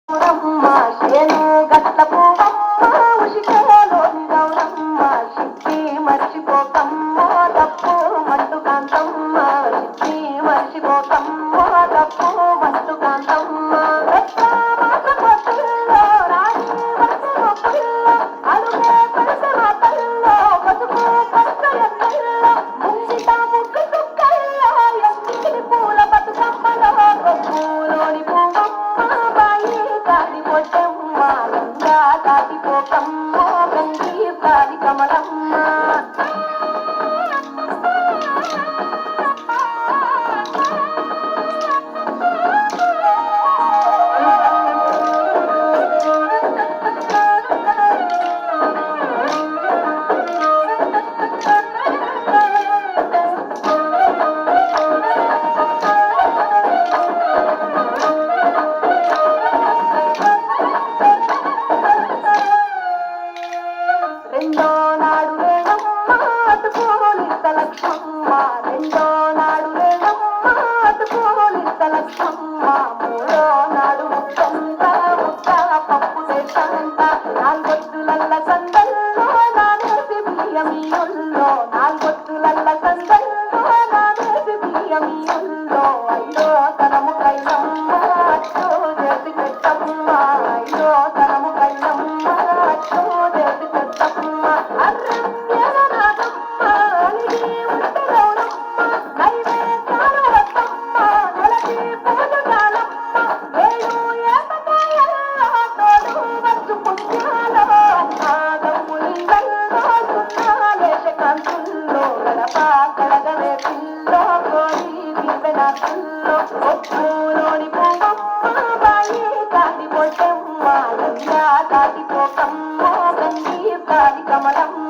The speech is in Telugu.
గౌరమ్మ శేను గట్ల పువ్వమ్మ ఉషికలోని గౌరమ్మ సిద్ధి మర్చిపోకమ్మ తప్పు మంటు కాంతమ్మ సిద్ధి మర్చిపోకమ్మ తప్పు మంటు కాంతమ్మ అడుగే పడిసే మాటల్లో పసుపు పచ్చ ఎన్నెల్లో ముంగిట ముగ్గు చుక్కల్లో ఎన్నికని పూల బతుకమ్మలో కొప్పులోని పువ్వమ్మ బాయి దాటిపోతమ్మ గంగా దాటిపోకమ్మ గంగి దాటి కమలమ్మ రెండో నాడు లేనమ్మ అటుకోలిస్త లక్ష్మమ్మ రెండో నాడు లేనమ్మ అటుకోలిస్త లక్ష్మమ్మ మూడో నాడు ముక్కంత ముక్క పప్పు తెచ్చంత నాలుగొత్తులల్ల సందల్లో నానేసి బియ్యమియుల్లో నాలుగొత్తులల్ల సందల్లో నానేసి బియ్యమియుల్లో ఐదో తనము కైలమ్మ అచ్చు చేసి పెట్టమ్మ ఐదో తనము కైలమ్మ అచ్చు చేసి పెట్టమ్మ అర్రమ్యనాదమ్మ అలిగి ఉంటే గౌరమ్మ నైవేద్యాలు వద్దమ్మ నెలకి పూజగాలమ్మ వేడు ఏపకాయల్లో తోడు వచ్చు పుణ్యాలో నాదమ్ములింగల్లో సున్నాలేశ కాంతుల్లో గడప కడగవే పిల్లో కోరి దివ్వెన పిల్లో ఒప్పులోని పువ్వమ్మ బాయి దాటిపోతమ్మ గంగా దాటిపోకమ్మ గంగి దాటి కమలమ్మ